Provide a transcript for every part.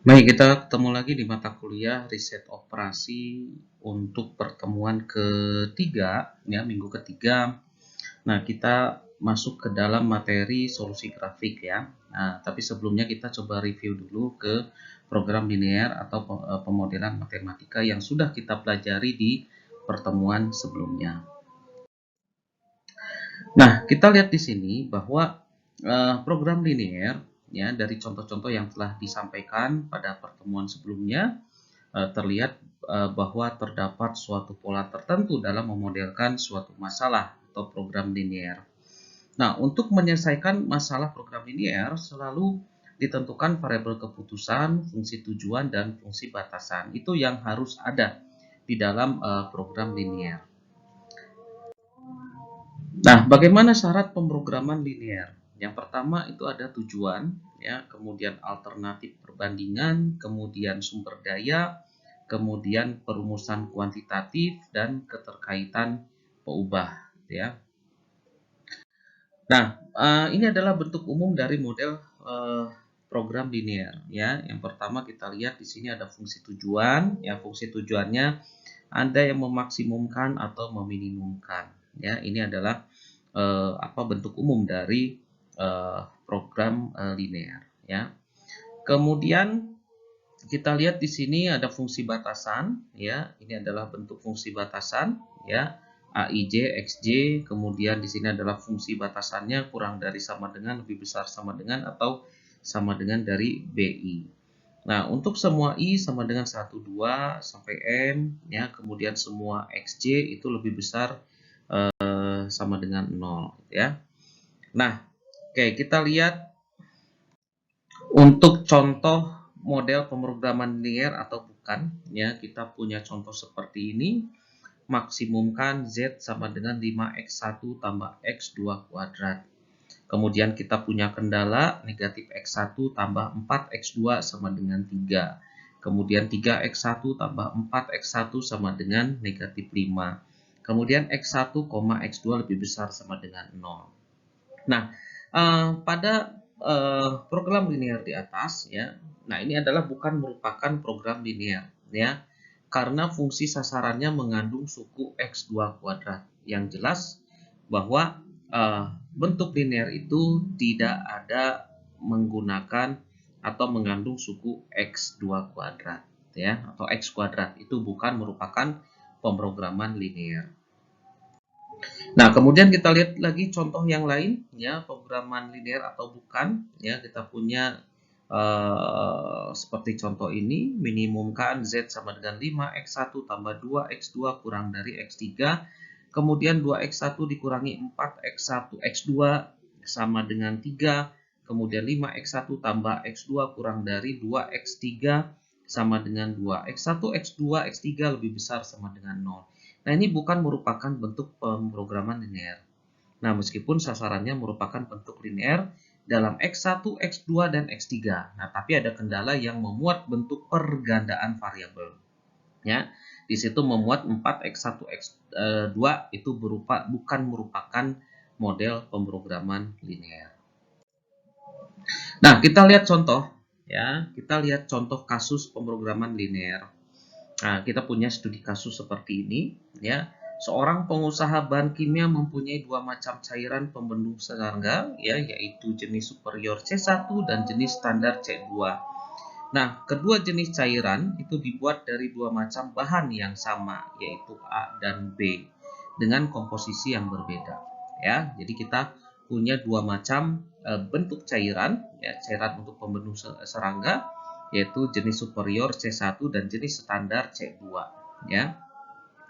Baik, kita ketemu lagi di mata kuliah riset operasi untuk pertemuan ketiga, ya, minggu ketiga. Nah, kita masuk ke dalam materi solusi grafik ya. Nah, tapi sebelumnya kita coba review dulu ke program linear atau pemodelan matematika yang sudah kita pelajari di pertemuan sebelumnya. Nah, kita lihat di sini bahwa program linear ya dari contoh-contoh yang telah disampaikan pada pertemuan sebelumnya terlihat bahwa terdapat suatu pola tertentu dalam memodelkan suatu masalah atau program linear. Nah, untuk menyelesaikan masalah program linear selalu ditentukan variabel keputusan, fungsi tujuan, dan fungsi batasan. Itu yang harus ada di dalam program linear. Nah, bagaimana syarat pemrograman linear? Yang pertama itu ada tujuan, ya, kemudian alternatif perbandingan, kemudian sumber daya, kemudian perumusan kuantitatif dan keterkaitan peubah, ya. Nah, ini adalah bentuk umum dari model program linear, ya. Yang pertama kita lihat di sini ada fungsi tujuan, ya, fungsi tujuannya ada yang memaksimumkan atau meminimumkan, ya. Ini adalah bentuk umum dari program linear, ya. Kemudian kita lihat di sini ada fungsi batasan, ya. Ini adalah bentuk fungsi batasan, ya. AIJ, XJ, kemudian di sini adalah fungsi batasannya kurang dari sama dengan, lebih besar sama dengan, atau sama dengan dari BI. Nah, untuk semua I sama dengan 1, 2, sampai M, ya, kemudian semua XJ itu lebih besar sama dengan 0, ya. Nah, oke, kita lihat untuk contoh model pemrograman linear atau bukan, ya, kita punya contoh seperti ini. Maksimumkan Z sama dengan 5x1 tambah x2 kuadrat. Kemudian kita punya kendala negatif x1 tambah 4x2 sama dengan 3. Kemudian 3x1 tambah 4x1 sama dengan negatif 5. Kemudian x1, x2 lebih besar sama dengan 0. Nah, pada program linear di atas, ya. Nah, ini adalah bukan merupakan program linear, ya. Karena fungsi sasarannya mengandung suku x2 kuadrat. Yang jelas bahwa bentuk linear itu tidak ada menggunakan atau mengandung suku x2 kuadrat, ya, atau x kuadrat. Itu bukan merupakan pemrograman linear. Nah, kemudian kita lihat lagi contoh yang lain, ya, pemrograman linear atau bukan, ya, kita punya seperti contoh ini, minimumkan Z sama dengan 5x1 tambah 2x2 kurang dari x3, kemudian 2x1 dikurangi 4x1, x2 sama dengan 3, kemudian 5x1 tambah x2 kurang dari 2x3 sama dengan 2, x1, x2, x3 lebih besar sama dengan 0. Nah, ini bukan merupakan bentuk pemrograman linear. Nah, meskipun sasarannya merupakan bentuk linear dalam X1, X2, dan X3. Nah, tapi ada kendala yang memuat bentuk pergandaan variabel. Ya, di situ memuat 4X1, X2 itu bukan merupakan model pemrograman linear. Nah, kita lihat contoh, ya. Kita lihat contoh kasus pemrograman linear. Nah, kita punya studi kasus seperti ini, ya. Seorang pengusaha bahan kimia mempunyai dua macam cairan pembendung serangga, ya, yaitu jenis superior C1 dan jenis standar C2. Nah, kedua jenis cairan itu dibuat dari dua macam bahan yang sama, yaitu A dan B, dengan komposisi yang berbeda. Ya, jadi kita punya dua macam bentuk cairan, ya, cairan untuk pembendung serangga, yaitu jenis superior C1 dan jenis standar C2, ya.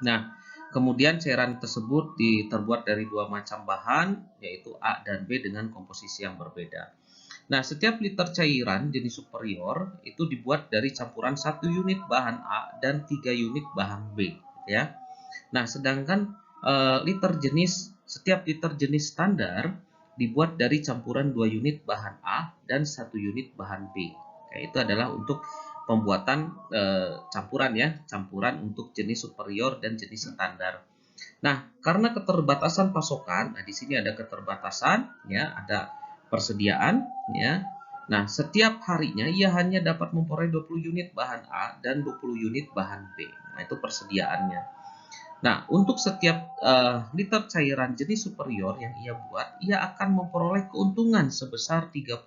Nah, kemudian cairan tersebut terbuat dari dua macam bahan, yaitu A dan B dengan komposisi yang berbeda. Nah, setiap liter cairan jenis superior itu dibuat dari campuran 1 unit bahan A dan 3 unit bahan B, ya. Nah, sedangkan setiap liter jenis standar dibuat dari campuran 2 unit bahan A dan 1 unit bahan B. Nah, itu adalah untuk pembuatan campuran, ya, campuran untuk jenis superior dan jenis standar. Nah, karena keterbatasan pasokan, nah di sini ada keterbatasan, ya, ada persediaan, ya. Nah, setiap harinya ia hanya dapat memperoleh 20 unit bahan A dan 20 unit bahan B. Nah, itu persediaannya. Nah, untuk setiap liter cairan jenis superior yang ia buat, ia akan memperoleh keuntungan sebesar 30.000.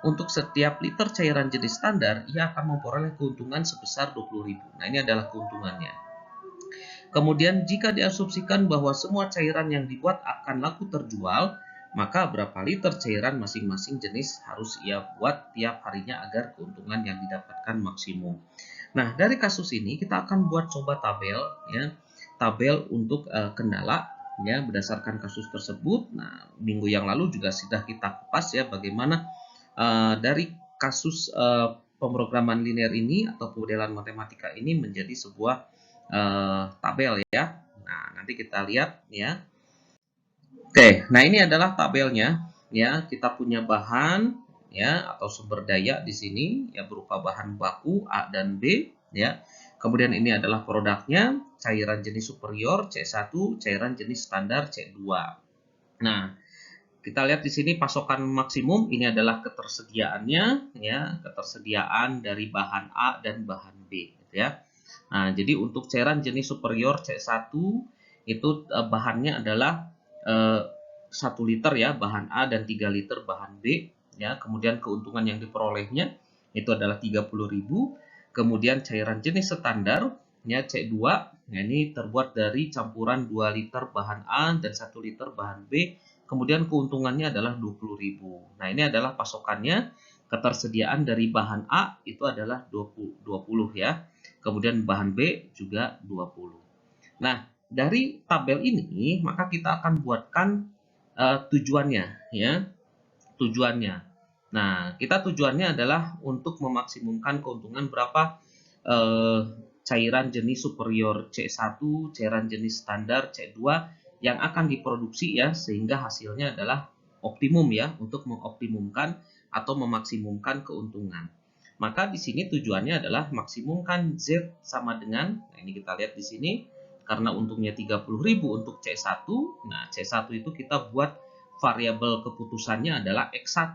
Untuk setiap liter cairan jenis standar, ia akan memperoleh keuntungan sebesar 20.000. Nah, ini adalah keuntungannya. Kemudian jika diasumsikan bahwa semua cairan yang dibuat akan laku terjual, maka berapa liter cairan masing-masing jenis harus ia buat tiap harinya agar keuntungan yang didapatkan maksimum. Nah, dari kasus ini kita akan buat coba tabel ya. Tabel untuk kendala ya berdasarkan kasus tersebut. Nah, minggu yang lalu juga sudah kita kupas ya bagaimana dari kasus pemrograman linear ini atau pemodelan matematika ini menjadi sebuah tabel ya. Nah, nanti kita lihat ya. Oke, nah ini adalah tabelnya ya. Kita punya bahan ya atau sumber daya di sini ya berupa bahan baku A dan B ya. Kemudian ini adalah produknya, cairan jenis superior C1, cairan jenis standar C2. Nah, kita lihat di sini pasokan maksimum ini adalah ketersediaannya ya, ketersediaan dari bahan A dan bahan B gitu ya. Nah, jadi untuk cairan jenis superior C1 itu bahannya adalah 1 liter ya bahan A dan 3 liter bahan B ya. Kemudian keuntungan yang diperolehnya itu adalah 30.000. Kemudian cairan jenis standar ya C2 nah ini terbuat dari campuran 2 liter bahan A dan 1 liter bahan B. Kemudian keuntungannya adalah 20.000. Nah, ini adalah pasokannya. Ketersediaan dari bahan A itu adalah 20 ya. Kemudian bahan B juga 20. Nah, dari tabel ini maka kita akan buatkan tujuannya ya. Tujuannya. Nah, kita tujuannya adalah untuk memaksimumkan keuntungan berapa cairan jenis superior C1, cairan jenis standar C2 yang akan diproduksi ya sehingga hasilnya adalah optimum ya untuk mengoptimumkan atau memaksimumkan keuntungan. Maka di sini tujuannya adalah maksimumkan Z sama dengan nah ini kita lihat di sini karena untungnya 30.000 untuk C1. Nah, C1 itu kita buat variabel keputusannya adalah X1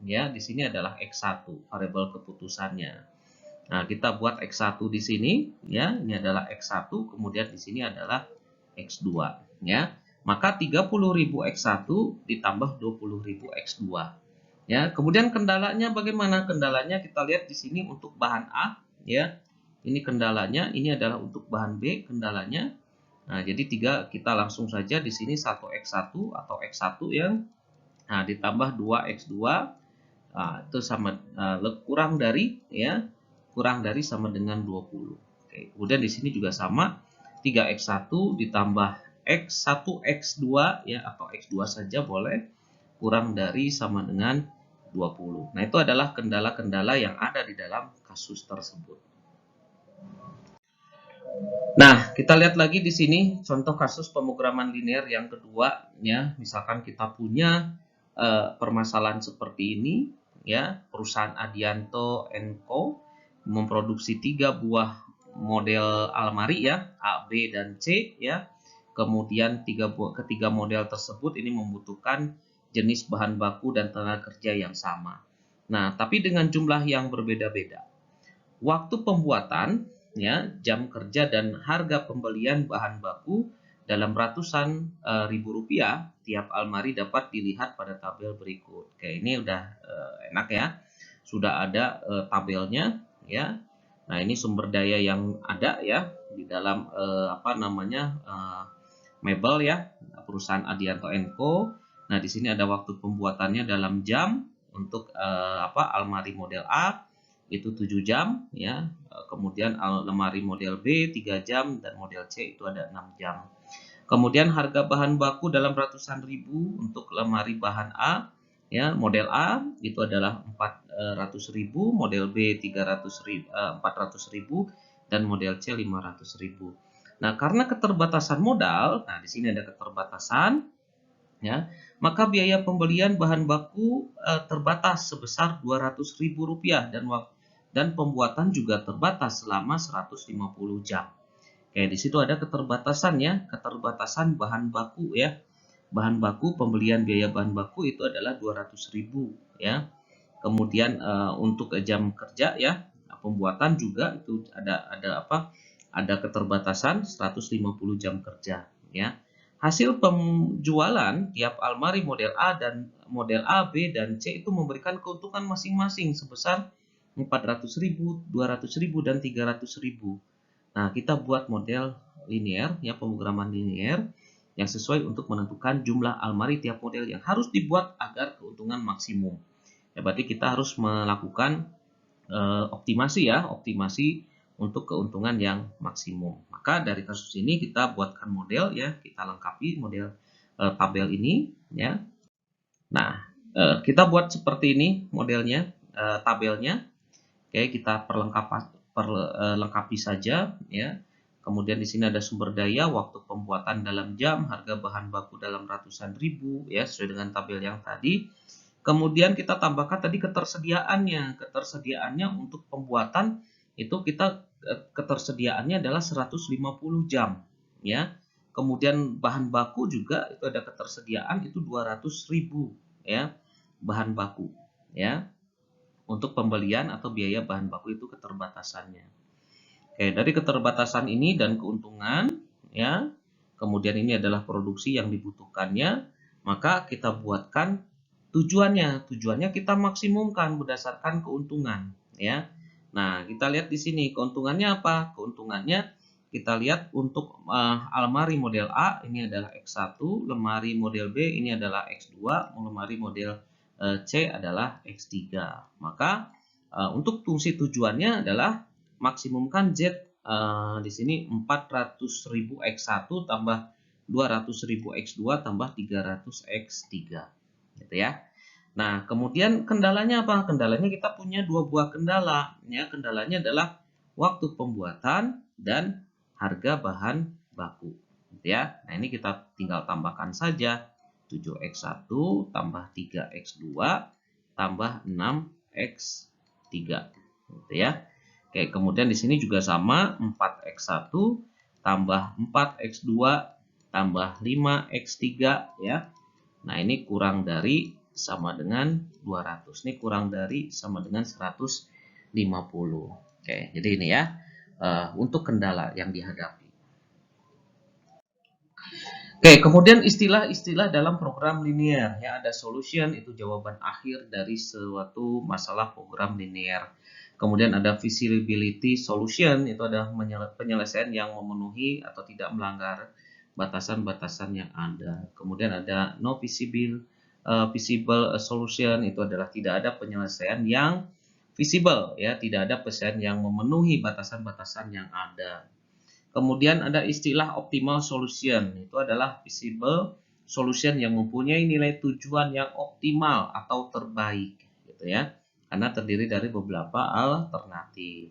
ya. Di sini adalah X1 variabel keputusannya. Nah, kita buat X1 di sini ya. Ini adalah X1, kemudian di sini adalah X2 ya. Maka 30.000 X1 ditambah 20.000 X2. Ya, kemudian kendalanya bagaimana? Kendalanya kita lihat di sini untuk bahan A ya. Ini kendalanya, ini adalah untuk bahan B kendalanya. Nah, jadi kita langsung saja di sini 1x1 atau x1 yang nah ditambah 2x2 nah, itu sama kurang dari ya, kurang dari sama dengan 20. Oke, kemudian di sini juga sama 3x1 ditambah x1 x2 ya atau x2 saja boleh kurang dari sama dengan 20. Nah, itu adalah kendala-kendala yang ada di dalam kasus tersebut. Nah, kita lihat lagi di sini contoh kasus pemrograman linear yang kedua ya. Misalkan kita punya permasalahan seperti ini ya, perusahaan Adianto & Co memproduksi 3 buah model almari ya, A, B dan C ya. Kemudian ketiga model tersebut ini membutuhkan jenis bahan baku dan tenaga kerja yang sama. Nah, tapi dengan jumlah yang berbeda-beda. Waktu pembuatan ya, jam kerja dan harga pembelian bahan baku dalam ratusan ribu rupiah tiap almari dapat dilihat pada tabel berikut. Oke, ini udah enak ya. Sudah ada tabelnya ya. Nah, ini sumber daya yang ada ya di dalam mebel ya, perusahaan Adianto & Co. Nah, di sini ada waktu pembuatannya dalam jam untuk almari model A itu 7 jam ya. Kemudian lemari model B 3 jam dan model C itu ada 6 jam. Kemudian harga bahan baku dalam ratusan ribu untuk lemari bahan A ya, model A itu adalah 400.000, model B 400.000 dan model C 500.000. Nah, karena keterbatasan modal, nah di sini ada keterbatasan ya, maka biaya pembelian bahan baku terbatas sebesar Rp200.000 dan pembuatan juga terbatas selama 150 jam. Oke, di situ ada keterbatasan ya, keterbatasan bahan baku ya. Bahan baku, pembelian biaya bahan baku itu adalah 200.000 ya. Kemudian untuk jam kerja ya, pembuatan juga itu ada keterbatasan 150 jam kerja ya. Hasil penjualan tiap almari model A dan model A, B, dan C itu memberikan keuntungan masing-masing sebesar 400.000, 200.000, dan 300.000. Nah, kita buat model linear ya, pemrograman linear yang sesuai untuk menentukan jumlah almari tiap model yang harus dibuat agar keuntungan maksimum. Ya, berarti kita harus melakukan optimasi ya, optimasi untuk keuntungan yang maksimum. Maka dari kasus ini kita buatkan model ya, kita lengkapi model tabel ini ya. Nah, kita buat seperti ini modelnya, tabelnya. Oke, kita perlengkapi saja ya. Kemudian di sini ada sumber daya, waktu pembuatan dalam jam, harga bahan baku dalam ratusan ribu ya, sesuai dengan tabel yang tadi. Kemudian kita tambahkan tadi ketersediaannya. Ketersediaannya untuk pembuatan itu kita ketersediaannya adalah 150 jam ya. Kemudian bahan baku juga itu ada ketersediaan itu 200.000 ya, bahan baku ya. Untuk pembelian atau biaya bahan baku itu keterbatasannya. Oke, dari keterbatasan ini dan keuntungan ya. Kemudian ini adalah produksi yang dibutuhkannya, maka kita buatkan tujuannya kita maksimumkan berdasarkan keuntungan ya. Nah, kita lihat di sini keuntungannya apa? Keuntungannya kita lihat untuk almari model A ini adalah X1, lemari model B ini adalah X2, lemari model C adalah X3. Maka untuk fungsi tujuannya adalah maksimumkan Z di sini 400.000 X1 tambah 200.000 X2 tambah 300 X3 gitu ya. Nah, kemudian kendalanya apa? Kendalanya kita punya dua buah kendala ya. Kendalanya adalah waktu pembuatan dan harga bahan baku gitu ya. Nah, ini kita tinggal tambahkan saja 7X1 tambah 3X2 tambah 6X3 gitu ya. Oke, kemudian di sini juga sama 4X1 tambah 4X2 tambah 5X3 ya. Nah, ini kurang dari sama dengan 200. Ini kurang dari sama dengan 150. Oke, jadi ini ya untuk kendala yang dihadapi. Oke, kemudian istilah-istilah dalam program linear ya, ada solution itu jawaban akhir dari suatu masalah program linear. Kemudian ada feasibility solution itu ada penyelesaian yang memenuhi atau tidak melanggar batasan-batasan yang ada. Kemudian ada no feasible solution itu adalah tidak ada penyelesaian yang feasible ya, tidak ada penyelesaian yang memenuhi batasan-batasan yang ada. Kemudian ada istilah optimal solution, itu adalah feasible solution yang mempunyai nilai tujuan yang optimal atau terbaik gitu ya. Karena terdiri dari beberapa alternatif.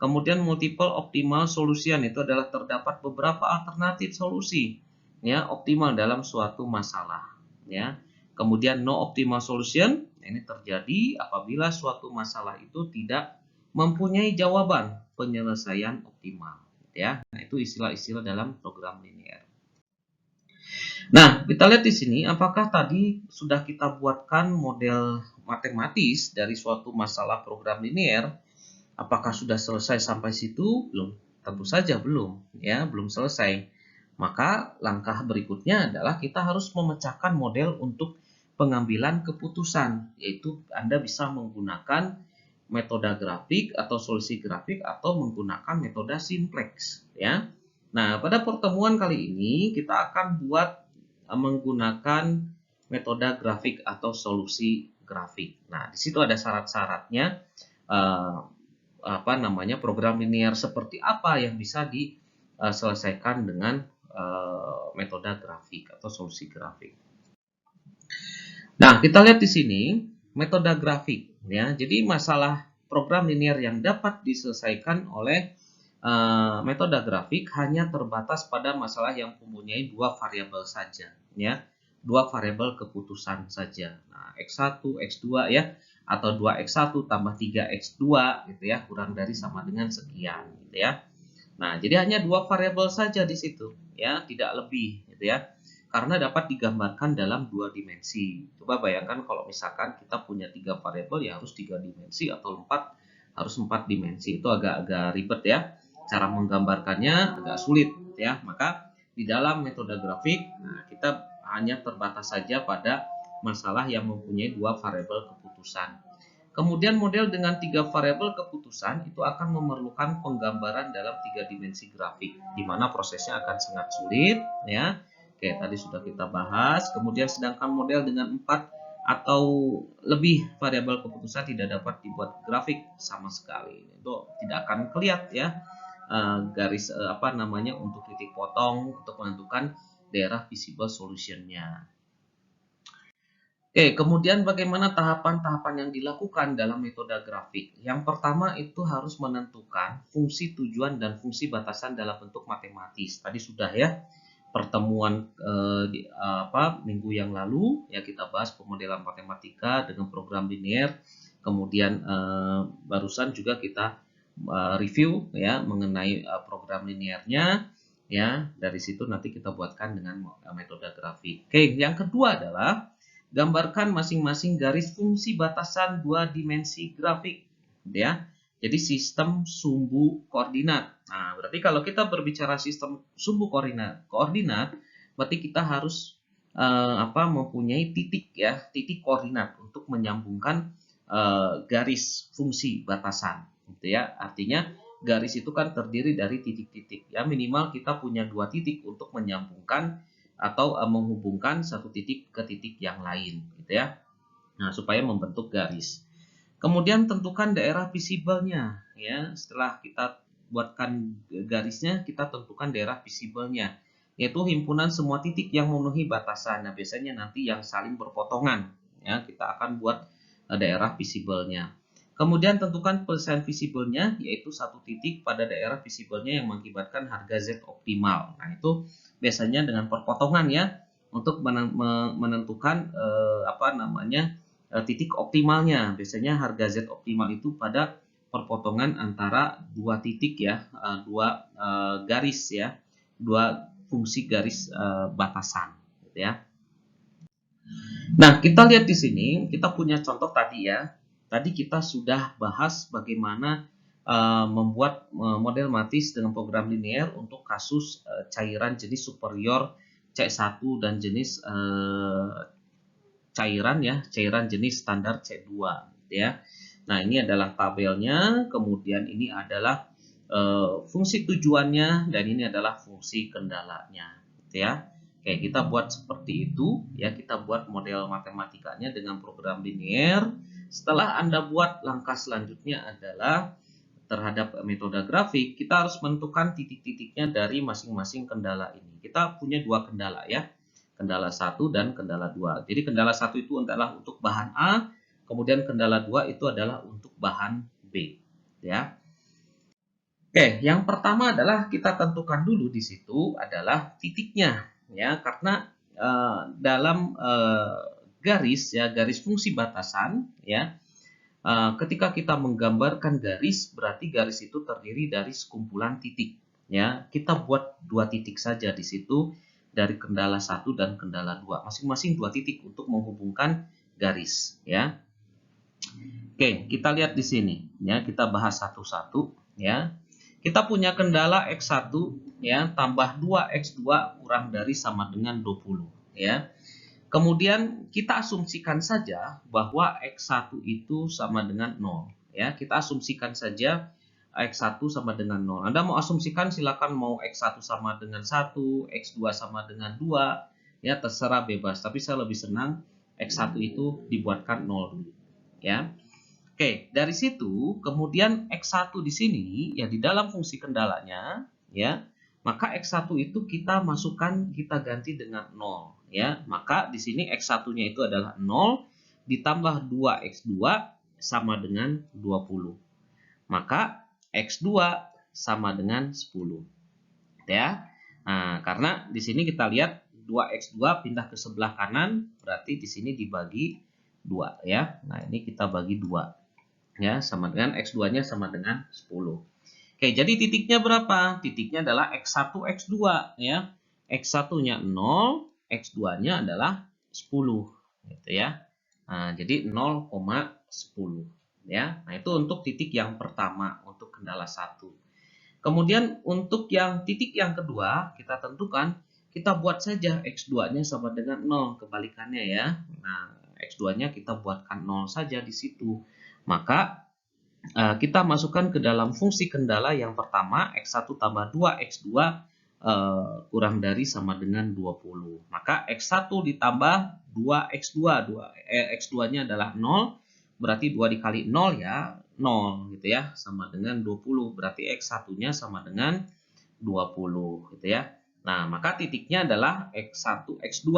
Kemudian multiple optimal solution itu adalah terdapat beberapa alternatif solusi ya optimal dalam suatu masalah ya. Kemudian no optimal solution ini terjadi apabila suatu masalah itu tidak mempunyai jawaban penyelesaian optimal ya. Nah, itu istilah-istilah dalam program linear. Nah, kita lihat di sini apakah tadi sudah kita buatkan model matematis dari suatu masalah program linear? Apakah sudah selesai sampai situ? Belum. Tentu saja belum, ya, belum selesai. Maka langkah berikutnya adalah kita harus memecahkan model untuk pengambilan keputusan, yaitu Anda bisa menggunakan metode grafik atau solusi grafik atau menggunakan metode simplex ya. Nah, pada pertemuan kali ini kita akan buat menggunakan metode grafik atau solusi grafik. Nah, di situ ada syarat-syaratnya program linear seperti apa yang bisa diselesaikan dengan metode grafik atau solusi grafik. Nah, kita lihat di sini metode grafik ya. Jadi masalah program linear yang dapat diselesaikan oleh metode grafik hanya terbatas pada masalah yang mempunyai dua variabel saja ya. Dua variabel keputusan saja. Nah, X1, X2 ya, atau 2X1 tambah 3X2 gitu ya, kurang dari sama dengan sekian gitu ya. Nah, jadi hanya dua variabel saja di situ ya, tidak lebih gitu ya. karena dapat digambarkan dalam 2 dimensi. Coba bayangkan kalau misalkan kita punya 3 variabel ya harus 3 dimensi atau 4 harus 4 dimensi. Itu agak ribet ya. Cara menggambarkannya agak sulit ya. Maka di dalam metode grafik kita hanya terbatas saja pada masalah yang mempunyai 2 variabel keputusan. Kemudian model dengan 3 variabel keputusan itu akan memerlukan penggambaran dalam 3 dimensi grafik, di mana prosesnya akan sangat sulit ya. Oke, tadi sudah kita bahas. Kemudian sedangkan model dengan 4 atau lebih variabel keputusan tidak dapat dibuat grafik sama sekali. Itu tidak akan kelihatan ya garis untuk titik potong untuk menentukan daerah visible solution-nya. Oke, kemudian bagaimana tahapan-tahapan yang dilakukan dalam metode grafik? Yang pertama itu harus menentukan fungsi tujuan dan fungsi batasan dalam bentuk matematis. Tadi sudah ya pertemuan minggu yang lalu ya kita bahas pemodelan matematika dengan program linear. Kemudian barusan juga kita review ya mengenai program linearnya ya. Dari situ nanti kita buatkan dengan metode grafik. Oke, yang kedua adalah gambarkan masing-masing garis fungsi batasan 2 dimensi grafik ya. Jadi sistem sumbu koordinat. Nah, berarti kalau kita berbicara sistem sumbu koordinat berarti kita harus mempunyai titik ya, titik koordinat untuk menyambungkan garis fungsi batasan gitu ya. Artinya garis itu kan terdiri dari titik-titik ya, minimal kita punya 2 titik untuk menyambungkan atau menghubungkan satu titik ke titik yang lain gitu ya. Nah, supaya membentuk garis. Kemudian tentukan daerah visible-nya ya. Setelah kita buatkan garisnya, kita tentukan daerah visible-nya, yaitu himpunan semua titik yang memenuhi batasan. Nah, biasanya nanti yang saling berpotongan ya, kita akan buat daerah visible-nya. Kemudian tentukan persen visible-nya, yaitu satu titik pada daerah visible-nya yang mengakibatkan harga Z optimal. Nah, itu biasanya dengan perpotongan ya, untuk menentukan titik optimalnya. Biasanya harga Z optimal itu pada perpotongan antara 2 titik ya, 2 garis ya, 2 fungsi garis batasan gitu ya. Nah, kita lihat di sini, kita punya contoh tadi ya. Tadi kita sudah bahas bagaimana membuat model matis dengan program linear untuk kasus cairan jenis superior C1 dan jenis cairan jenis standar C2 gitu ya. Nah, ini adalah tabelnya, kemudian ini adalah fungsi tujuannya dan ini adalah fungsi kendalanya gitu ya. Oke, kita buat seperti itu ya, kita buat model matematikanya dengan program linear. Setelah Anda buat, langkah selanjutnya adalah terhadap metode grafik, kita harus menentukan titik-titiknya dari masing-masing kendala ini. Kita punya 2 kendala ya, kendala 1 dan kendala 2. Jadi kendala 1 itu adalah untuk bahan A, kemudian kendala 2 itu adalah untuk bahan B ya. Oke, yang pertama adalah kita tentukan dulu di situ adalah titiknya ya, karena dalam garis fungsi batasan ya, ketika kita menggambarkan garis berarti garis itu terdiri dari sekumpulan titik ya. Kita buat 2 titik saja di situ dari kendala 1 dan kendala 2, masing-masing 2 titik untuk menghubungkan garis ya. Oke, kita lihat di sini ya, kita bahas satu-satu ya. Kita punya kendala X1 ya, tambah 2X2 kurang dari sama dengan 20 ya. Kemudian kita asumsikan saja bahwa X1 itu sama dengan 0 ya. Kita asumsikan saja X1 sama dengan 0. Anda mau asumsikan silakan, mau X1 sama dengan 1, X2 sama dengan 2 ya, terserah, bebas. Tapi saya lebih senang X1 itu dibuatkan 0 dulu ya. Oke, dari situ kemudian X1 di sini ya di dalam fungsi kendalanya ya, maka X1 itu kita masukkan, kita ganti dengan 0 ya. Maka di sini X1-nya itu adalah 0 ditambah 2X2 sama dengan 20. Maka X2 sama dengan 10 ya. Nah, karena di sini kita lihat 2X2 pindah ke sebelah kanan, berarti di sini dibagi 2 ya. Nah, ini kita bagi 2 ya, sama dengan X2-nya sama dengan 10. Oke, jadi titiknya berapa? Titiknya adalah X1, X2 ya. X1-nya 0, X2-nya adalah 10 gitu ya. Nah, jadi 0,10 ya. Nah, itu untuk titik yang pertama untuk kendala 1. Kemudian untuk yang titik yang kedua, kita tentukan, kita buat saja X2-nya sama dengan 0, kebalikannya ya. Nah, X2-nya kita buatkan 0 saja di situ. Maka kita masukkan ke dalam fungsi kendala yang pertama, X1 tambah 2, X2 kurang dari sama dengan 20. Maka X1 ditambah 2X2, X2-nya adalah 0, berarti 2 dikali 0 ya, 0 gitu ya, sama dengan 20, berarti X1-nya sama dengan 20 gitu ya. Nah, maka titiknya adalah X1, X2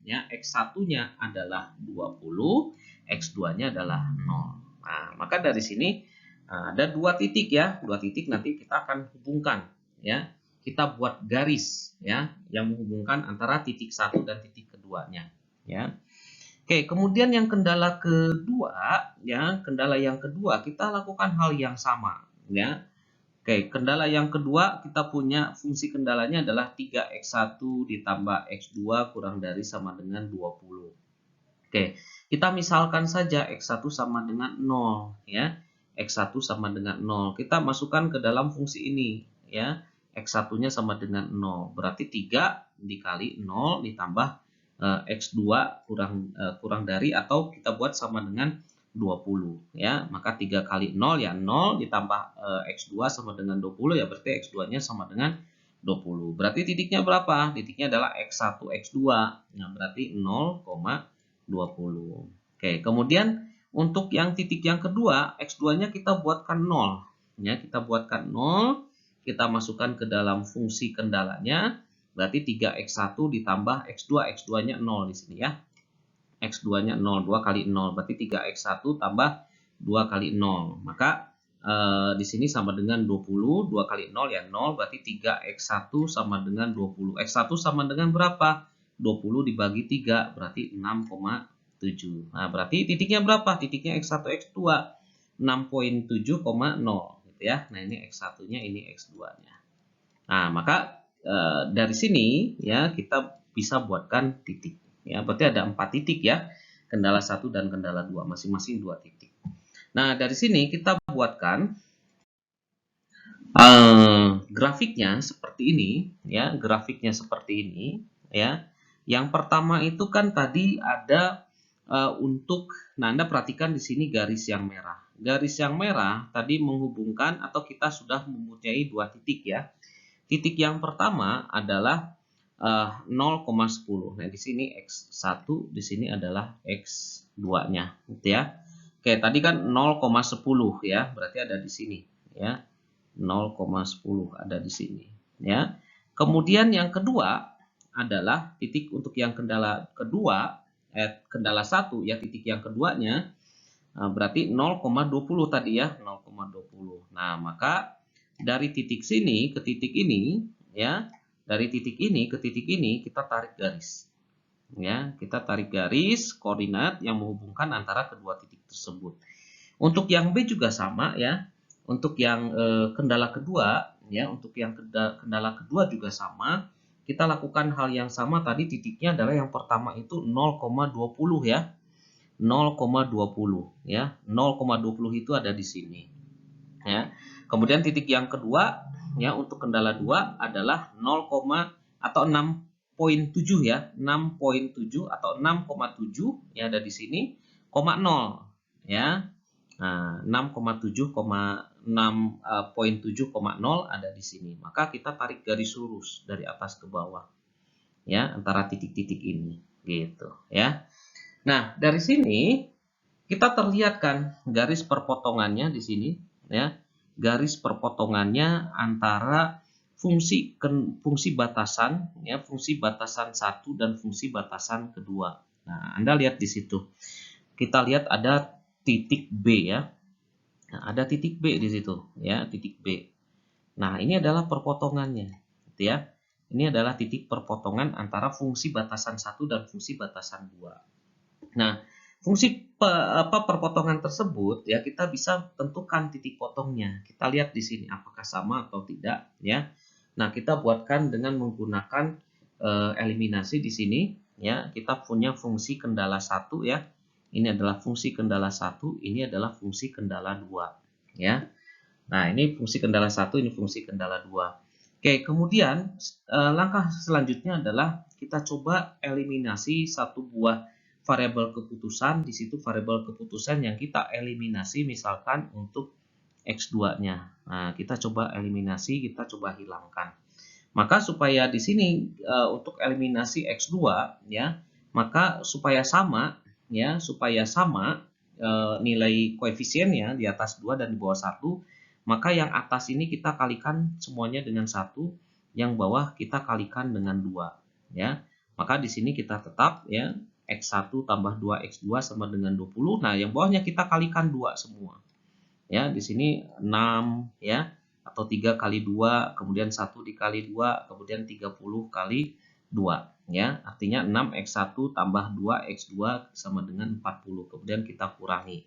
ya, X1-nya adalah 20, X2-nya adalah 0. Nah, maka dari sini ada dua titik ya, dua titik nanti kita akan hubungkan ya. Kita buat garis ya yang menghubungkan antara titik satu dan titik keduanya ya. Oke, kemudian yang kendala kedua ya, kendala yang kedua kita lakukan hal yang sama ya. Oke, kendala yang kedua kita punya fungsi kendalanya adalah 3x1 ditambah x2 kurang dari sama dengan 20. Oke, kita misalkan saja x1 sama dengan 0 ya. X1 sama dengan 0. Kita masukkan ke dalam fungsi ini ya. X1-nya sama dengan 0. Berarti 3 dikali 0 ditambah X2 kurang dari atau kita buat sama dengan 20 ya. Maka 3 kali 0 ya 0 ditambah X2 sama dengan 20 ya berarti X2-nya sama dengan 20. Berarti titiknya berapa? Titiknya adalah X1, X2. Nah, berarti 0,20. Oke, kemudian untuk yang titik yang kedua, X2-nya kita buatkan 0. Ya, kita buatkan 0. Kita masukkan ke dalam fungsi kendalanya, berarti 3x1 ditambah x2, x2-nya 0 di sini ya. X2-nya 0, 2 kali 0, berarti 3x1 tambah 2 kali 0. Maka di sini sama dengan 20, 2 kali 0 ya 0, berarti 3x1 sama dengan 20. X1 sama dengan berapa? 20 dibagi 3, berarti 6,7. Nah, berarti titiknya berapa? Titiknya X1, X2. 6,7,0. Ya. Nah, ini X1-nya, ini X2-nya. Nah, maka dari sini ya kita bisa buatkan titik. Ya, berarti ada 4 titik ya. Kendala 1 dan kendala 2, masing-masing 2 titik. Nah, dari sini kita buatkan grafiknya seperti ini ya, grafiknya seperti ini ya. Yang pertama itu kan tadi ada untuk, nah Anda perhatikan di sini garis yang merah. Garis yang merah tadi menghubungkan atau kita sudah mempunyai 2 titik ya. Titik yang pertama adalah 0,10. Nah, di sini X1, di sini adalah X2-nya gitu ya. Oke, tadi kan 0,10 ya, berarti ada di sini ya. 0,10 ada di sini ya. Kemudian yang kedua adalah titik untuk yang kendala kedua, kendala 1 ya, titik yang keduanya berarti 0,20 tadi ya, 0,20. Nah, maka dari titik sini ke titik ini ya, dari titik ini ke titik ini kita tarik garis. Ya, kita tarik garis koordinat yang menghubungkan antara kedua titik tersebut. Untuk yang B juga sama ya. Untuk yang kendala kedua ya, untuk yang kendala kedua juga sama. Kita lakukan hal yang sama tadi, titiknya adalah yang pertama itu 0,20 ya. 0,20 ya. 0,20 itu ada di sini. Ya. Kemudian titik yang kedua ya untuk kendala 2 adalah 0, atau 6,7 ya. 6,7 atau 6,7 ya ada di sini, 0 ya. Nah, 6,7,0 ada di sini. Maka kita tarik garis lurus dari atas ke bawah ya antara titik-titik ini gitu ya. Nah, dari sini kita terlihat kan garis perpotongannya di sini ya. Garis perpotongannya antara fungsi batasan ya, fungsi batasan 1 dan fungsi batasan kedua. Nah, Anda lihat di situ. Kita lihat ada titik B ya. Nah, ada titik B di situ ya, titik B. Nah, ini adalah perpotongannya gitu ya. Ini adalah titik perpotongan antara fungsi batasan 1 dan fungsi batasan 2. Nah, fungsi perpotongan tersebut ya kita bisa tentukan titik potongnya. Kita lihat di sini apakah sama atau tidak ya. Nah, kita buatkan dengan menggunakan eliminasi di sini ya, kita punya fungsi kendala 1 ya. Ini adalah fungsi kendala 1, ini adalah fungsi kendala 2 ya. Nah, ini fungsi kendala 1, ini fungsi kendala 2. Oke, kemudian langkah selanjutnya adalah kita coba eliminasi satu buah variabel keputusan. Di situ variabel keputusan yang kita eliminasi misalkan untuk X2-nya. Nah, kita coba eliminasi, kita coba hilangkan. Maka supaya di sini untuk eliminasi X2 ya, maka supaya sama ya, nilai koefisiennya di atas 2 dan di bawah 1, maka yang atas ini kita kalikan semuanya dengan 1, yang bawah kita kalikan dengan 2 ya. Maka di sini kita tetap ya X1 tambah 2X2 sama dengan 20. Nah, yang bawahnya kita kalikan 2 semua. Ya, di sini 6 ya, atau 3 kali 2, kemudian 1 dikali 2, kemudian 30 kali 2 ya, artinya 6X1 tambah 2X2 sama dengan 40. Kemudian kita kurangi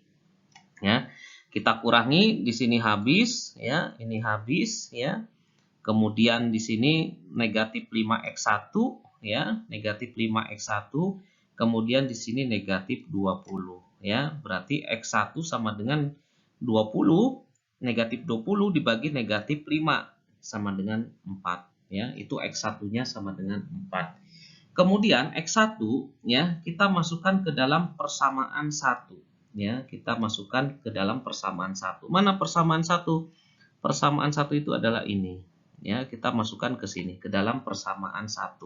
ya, kita kurangi, di sini habis ya, ini habis ya. Kemudian di sini negatif 5X1 ya, negatif 5X1, kemudian di sini negatif 20 ya, berarti X1 sama dengan 20, negatif 20 dibagi negatif 5 sama dengan 4 ya, itu X1-nya sama dengan 4. Kemudian X1 ya, kita masukkan ke dalam persamaan 1 ya, kita masukkan ke dalam persamaan 1. Mana persamaan 1? Persamaan 1 itu adalah ini ya, kita masukkan ke sini ke dalam persamaan 1.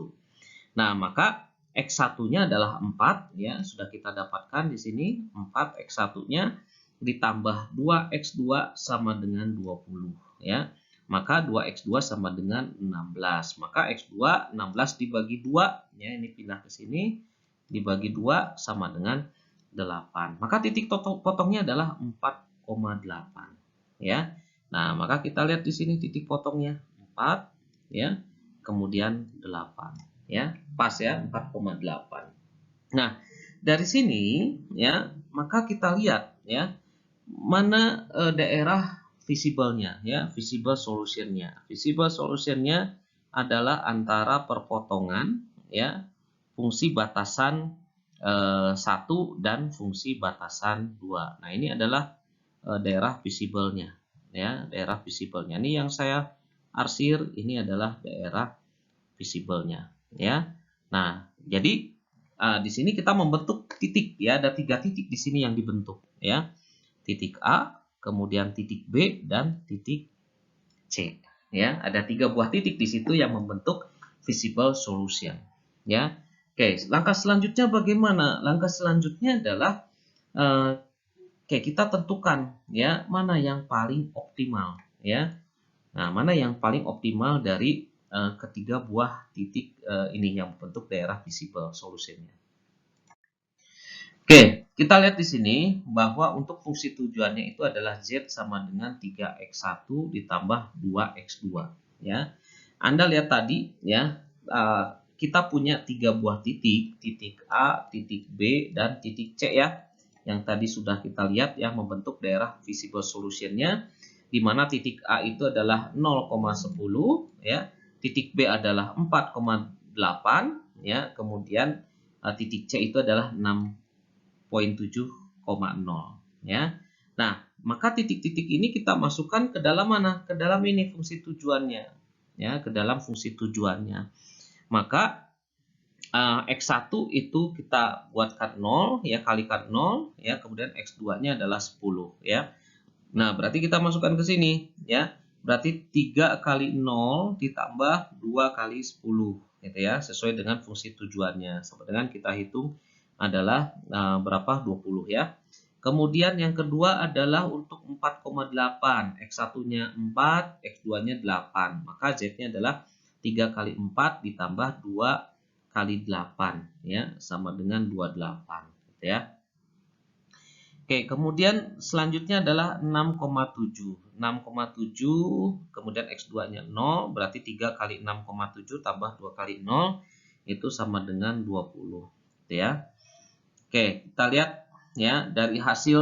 Nah, maka X1-nya adalah 4 ya, sudah kita dapatkan di sini 4 X1-nya ditambah 2X2 sama dengan 20 ya. Maka 2X2 sama dengan 16. Maka X2 16 dibagi 2 ya, ini pindah ke sini, dibagi 2 sama dengan 8. Maka titik potongnya adalah 4,8 ya. Nah, maka kita lihat di sini titik potongnya 4 ya, kemudian 8 ya. Pas ya, 4,8. Nah, dari sini ya, maka kita lihat ya mana daerah visible-nya ya, visible solution-nya. Visible solution-nya adalah antara perpotongan ya, fungsi batasan 1 dan fungsi batasan 2. Nah, ini adalah daerah visible-nya ya, daerah visible-nya. Ini yang saya arsir, ini adalah daerah visible-nya ya. Nah, jadi di sini kita membentuk titik ya, ada 3 titik di sini yang dibentuk ya. Titik A, kemudian titik B, dan titik C. Ya, ada 3 buah titik di situ yang membentuk visible solution. Ya, oke. Langkah selanjutnya bagaimana? Langkah selanjutnya adalah kita tentukan ya mana yang paling optimal. Ya, nah mana yang paling optimal dari ketiga buah titik ini yang membentuk daerah visible solution-nya. Oke, kita lihat di sini bahwa untuk fungsi tujuannya itu adalah Z sama dengan 3X1 ditambah 2X2 ya. Anda lihat tadi ya, kita punya 3 buah titik, titik A, titik B, dan titik C ya. Yang tadi sudah kita lihat yang membentuk daerah visible solution-nya, di mana titik A itu adalah 0,10 ya, titik B adalah 4,8 ya, kemudian titik C itu adalah 6,7,0 ya. Nah, maka titik-titik ini kita masukkan ke dalam mana? Ke dalam ini fungsi tujuannya ya, ke dalam fungsi tujuannya. Maka X1 itu kita buatkan 0 ya, kalikan 0 ya, kemudian X2-nya adalah 10 ya. Nah, berarti kita masukkan ke sini ya. Berarti 3 kali 0 ditambah 2 kali 10 gitu ya, sesuai dengan fungsi tujuannya. Sama dengan kita hitung adalah berapa? 20 ya. Kemudian yang kedua adalah untuk 4,8. X1-nya 4, X2-nya 8. Maka Z-nya adalah 3 kali 4 ditambah 2 kali 8 ya, sama dengan 28 gitu ya. Oke, kemudian selanjutnya adalah 6,7. 6,7 kemudian X2-nya 0, berarti 3 kali 6,7 tambah 2 kali 0 itu sama dengan 20 gitu ya. Oke, kita lihat ya, dari hasil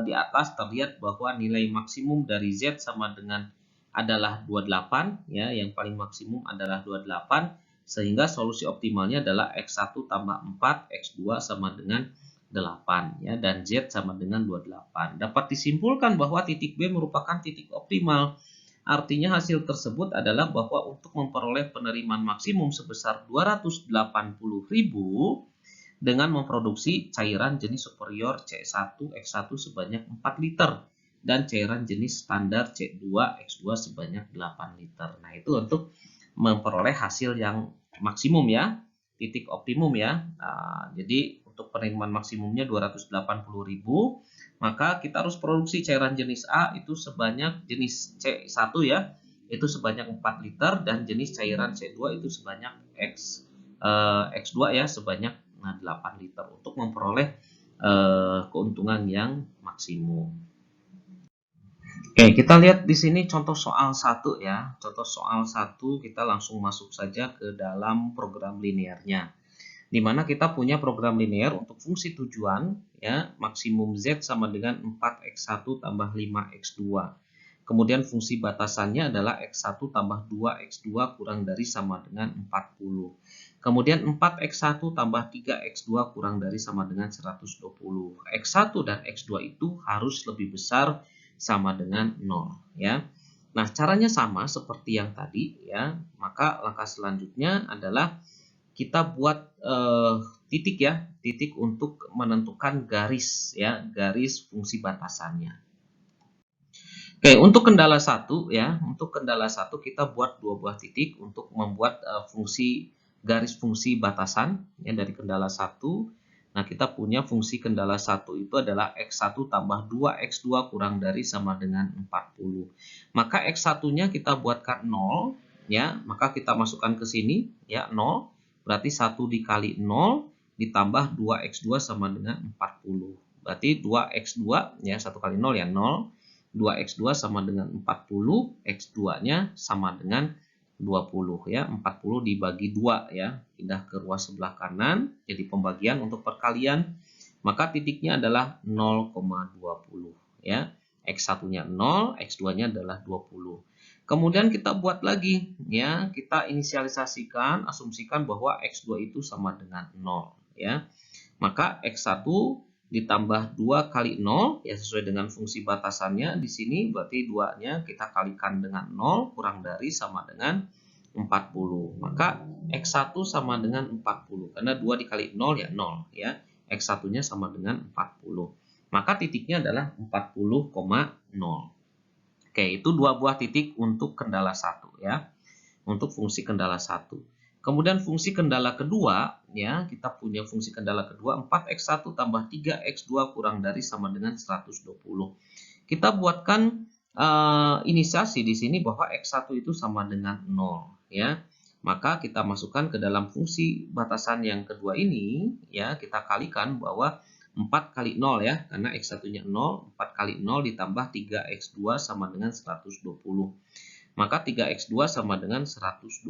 di atas terlihat bahwa nilai maksimum dari Z sama dengan adalah 28 ya, yang paling maksimum adalah 28. Sehingga solusi optimalnya adalah X1 tambah 4, X2 sama dengan 8 ya, dan Z sama dengan 28. Dapat disimpulkan bahwa titik B merupakan titik optimal. Artinya hasil tersebut adalah bahwa untuk memperoleh penerimaan maksimum sebesar 280.000 dengan memproduksi cairan jenis superior C1 X1 sebanyak 4 liter dan cairan jenis standar C2 X2 sebanyak 8 liter. Nah, itu untuk memperoleh hasil yang maksimum ya, titik optimum ya. Nah, jadi untuk penerimaan maksimumnya 280.000, maka kita harus produksi cairan jenis A itu sebanyak jenis C1 ya, itu sebanyak 4 liter dan jenis cairan C2 itu sebanyak X2 ya sebanyak 8 liter untuk memperoleh keuntungan yang maksimum. Oke, kita lihat di sini contoh soal 1 ya. Contoh soal 1 kita langsung masuk saja ke dalam program linearnya. Di mana kita punya program linear untuk fungsi tujuan ya, maksimum Z sama dengan 4x1 tambah 5x2. Kemudian fungsi batasannya adalah x1 tambah 2x2 kurang dari sama dengan 40. Kemudian 4x1 tambah 3x2 kurang dari sama dengan 120. X1 dan x2 itu harus lebih besar sama dengan 0 ya. Nah, caranya sama seperti yang tadi ya. Maka langkah selanjutnya adalah kita buat titik ya, titik untuk menentukan garis ya, garis fungsi batasannya. Oke, untuk kendala 1 ya, untuk kendala 1 kita buat 2 buah titik untuk membuat garis fungsi batasan ya dari kendala 1. Nah, kita punya fungsi kendala 1 itu adalah X1 tambah 2X2 kurang dari sama dengan 40. Maka X1-nya kita buatkan 0 ya, maka kita masukkan ke sini ya 0. Berarti 1 dikali 0 ditambah 2X2 sama dengan 40. Berarti 2X2 ya, 1 kali 0 ya 0. 2x2 sama dengan 40, x2-nya sama dengan 20 ya. 40 dibagi 2 ya, pindah ke ruas sebelah kanan jadi pembagian untuk perkalian, maka titiknya adalah 0,20 ya. X1-nya 0, x2-nya adalah 20. Kemudian kita buat lagi ya, kita inisialisasikan, asumsikan bahwa x2 itu sama dengan 0 ya. Maka x1 ditambah 2 kali 0 ya sesuai dengan fungsi batasannya di sini, berarti 2-nya kita kalikan dengan 0 kurang dari sama dengan 40. Maka X1 sama dengan 40 karena 2 dikali 0 ya 0 ya. X1-nya sama dengan 40. Maka titiknya adalah 40,0. Oke, itu 2 buah titik untuk kendala 1 ya. Untuk fungsi kendala 1. Kemudian fungsi kendala kedua, ya kita punya fungsi kendala kedua 4x1 tambah 3x2 kurang dari sama dengan 120. Kita buatkan inisiasi di sini bahwa x1 itu sama dengan 0, ya. Maka kita masukkan ke dalam fungsi batasan yang kedua ini, ya kita kalikan bahwa 4 kali 0 ya, karena x1-nya 0, 4 kali 0 ditambah 3x2 sama dengan 120. Maka 3x2 sama dengan 120.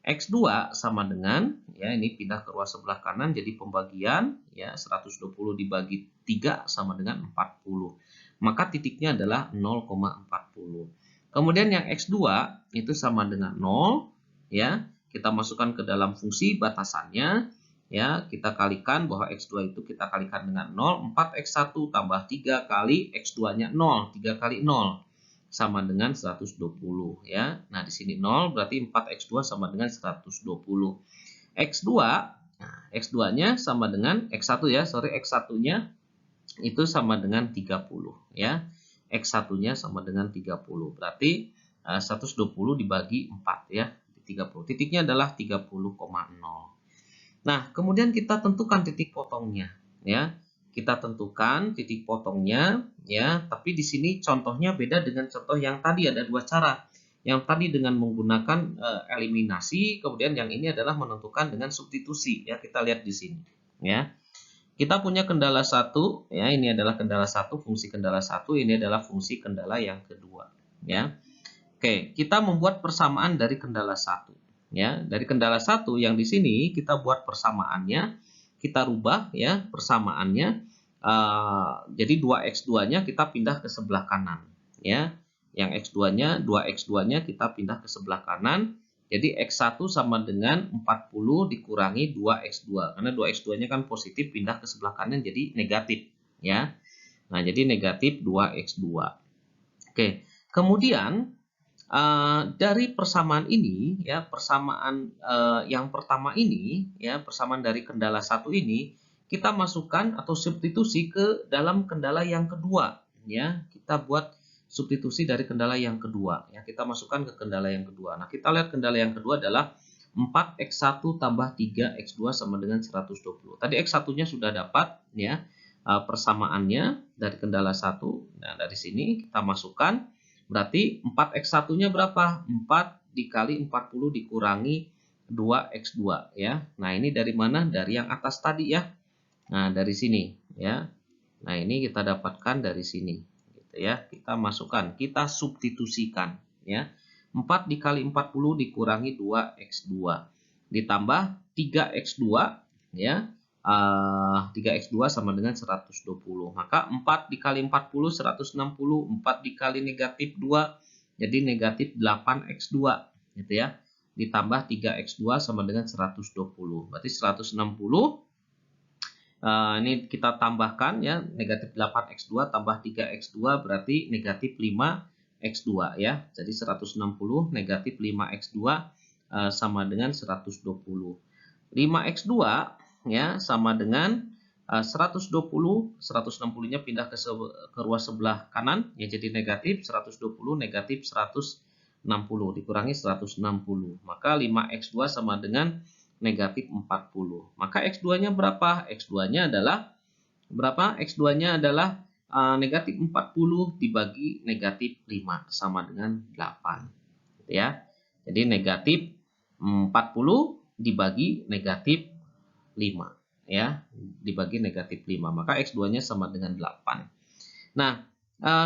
X2 sama dengan, ya ini pindah ke ruas sebelah kanan jadi pembagian, ya 120 dibagi 3 sama dengan 40. Maka titiknya adalah 0,40. Kemudian yang X2 itu sama dengan 0, ya kita masukkan ke dalam fungsi batasannya, ya kita kalikan bahwa X2 itu kita kalikan dengan 0, 4x1 tambah 3 kali X2-nya 0, 3 kali 0. Sama dengan 120 ya. Nah, di sini 0 berarti 4x2 sama dengan 120. X2, nah, X2-nya sama dengan X1 ya, X1-nya itu sama dengan 30 ya. X1-nya sama dengan 30. Berarti 120 dibagi 4 ya, 30. Titiknya adalah 30,0. Nah, kemudian kita tentukan titik potongnya ya. Kita tentukan titik potongnya ya, tapi di sini contohnya beda dengan contoh yang tadi, ada dua cara. Yang tadi dengan menggunakan eliminasi, kemudian yang ini adalah menentukan dengan substitusi ya. Kita lihat di sini ya. Kita punya kendala 1 ya, ini adalah kendala 1, fungsi kendala 1, ini adalah fungsi kendala yang kedua ya. Oke, kita membuat persamaan dari kendala 1 ya. Dari kendala 1 yang di sini kita buat persamaannya, kita rubah ya persamaannya, jadi 2x2-nya kita pindah ke sebelah kanan ya. Yang x2-nya 2x2-nya kita pindah ke sebelah kanan, Jadi X1 sama dengan 40 dikurangi 2X2. Karena 2X2-nya kan positif, pindah ke sebelah kanan jadi negatif. Ya. Nah, jadi negatif 2X2. Oke, kemudian dari persamaan ini, ya, persamaan yang pertama ini, ya, persamaan dari kendala 1 ini, kita masukkan atau substitusi ke dalam kendala yang kedua. Ya, kita buat substitusi dari kendala yang kedua, ya, kita masukkan ke kendala yang kedua. Nah, kita lihat kendala yang kedua adalah 4X1 tambah 3X2 sama dengan 120. Tadi X1-nya sudah dapat, ya, persamaannya dari kendala 1. Nah, dari sini kita masukkan, berarti 4X1-nya berapa? 4 dikali 40 dikurangi 2X2, ya. Nah, ini dari mana? Dari yang atas tadi, ya. Nah, dari sini, ya. Nah, ini kita dapatkan dari sini. Ya, kita masukkan, kita substitusikan, ya. 4 dikali 40 dikurangi 2X2 ditambah 3X2, ya. 3X2 sama dengan 120. Maka 4 dikali 40 160, 4 dikali negatif 2 jadi negatif 8X2, gitu ya. Ditambah 3X2 sama dengan 120. Berarti 160. Ini kita tambahkan, ya, negatif 8X2 tambah 3X2 berarti negatif 5X2, ya. Jadi 160 negatif 5X2 sama dengan 120. 5X2, ya, sama dengan 120, 160-nya pindah ke ruas sebelah kanan, ya, jadi negatif 120 negatif 160 dikurangi 160. Maka 5X2 sama dengan negatif 40. Maka X2-nya berapa? X2-nya adalah berapa? X2-nya adalah negatif 40 dibagi negatif 5 sama dengan 8. Gitu ya. Jadi negatif 40 dibagi negatif 5, ya, dibagi negatif 5. Maka X2-nya sama dengan 8. Nah,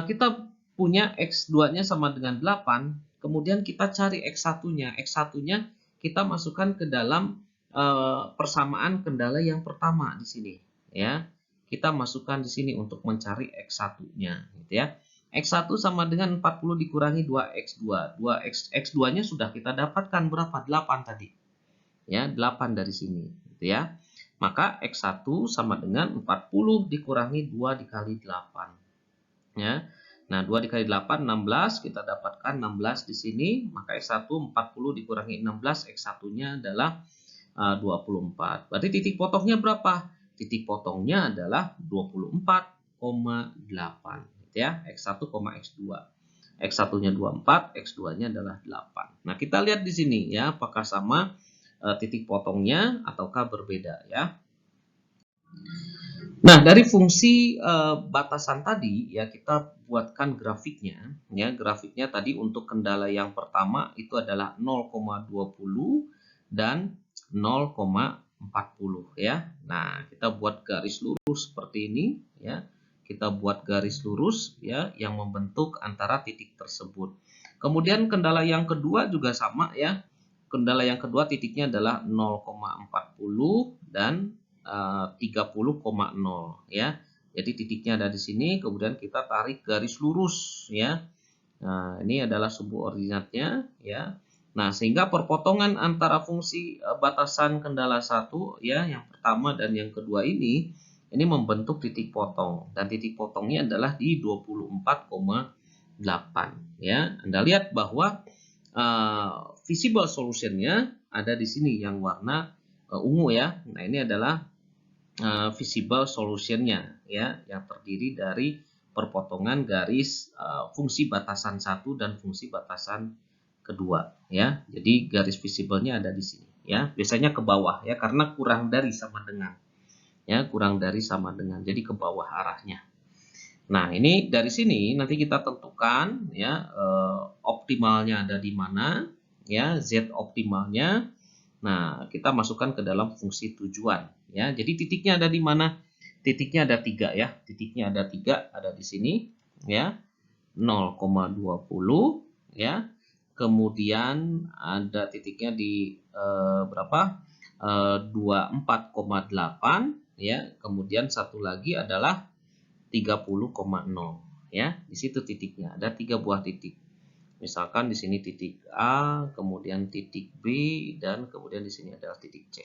kita punya X2-nya sama dengan 8, kemudian kita cari X1-nya. X1-nya kita masukkan ke dalam persamaan kendala yang pertama di sini, ya. Kita masukkan di sini untuk mencari X1-nya, gitu ya. X1 sama dengan 40 dikurangi 2X2. X2-nya sudah kita dapatkan berapa? 8 tadi. Ya, 8 dari sini, gitu ya. Maka X1 sama dengan 40 dikurangi 2 dikali 8. Ya. Nah, 2 dikali 8 16, kita dapatkan 16 di sini, maka X1 40 dikurangi 16, X1-nya adalah 24. Berarti titik potongnya berapa? Titik potongnya adalah 24,8, gitu ya. X1, X2. X1-nya 24, X2-nya adalah 8. Nah, kita lihat di sini, ya, apakah sama titik potongnya ataukah berbeda, ya. Nah, dari fungsi batasan tadi, ya, kita buatkan grafiknya, ya. Grafiknya tadi untuk kendala yang pertama itu adalah 0,20 dan 0,40, ya. Nah, kita buat garis lurus seperti ini, ya. Kita buat garis lurus, ya, yang membentuk antara titik tersebut. Kemudian kendala yang kedua juga sama, ya. Kendala yang kedua titiknya adalah 0,40 dan 30,0, ya. Jadi titiknya ada di sini, kemudian kita tarik garis lurus, ya. Nah, ini adalah subordinatnya, ya. Nah, sehingga perpotongan antara fungsi batasan kendala 1, ya, yang pertama dan yang kedua ini membentuk titik potong, dan titik potongnya adalah di 24,8, ya. Anda lihat bahwa visible solutionnya ada di sini yang warna ungu, ya. Nah, ini adalah visible solutionnya, ya, yang terdiri dari perpotongan garis fungsi batasan 1 dan fungsi batasan kedua, ya. Jadi garis visible-nya ada di sini, ya. Biasanya ke bawah, ya, karena kurang dari sama dengan, ya, kurang dari sama dengan. Jadi ke bawah arahnya. Nah, ini dari sini nanti kita tentukan, ya, optimalnya ada di mana, ya, Z optimalnya. Nah, kita masukkan ke dalam fungsi tujuan, ya. Jadi titiknya ada di mana? Titiknya ada 3, ya. Titiknya ada 3, ada di sini, ya. 0,20, ya. Kemudian ada titiknya di berapa? 24,8, ya. Kemudian satu lagi adalah 30,0, ya. Di situ titiknya ada 3 buah titik. Misalkan di sini titik A, kemudian titik B, dan kemudian di sini adalah titik C.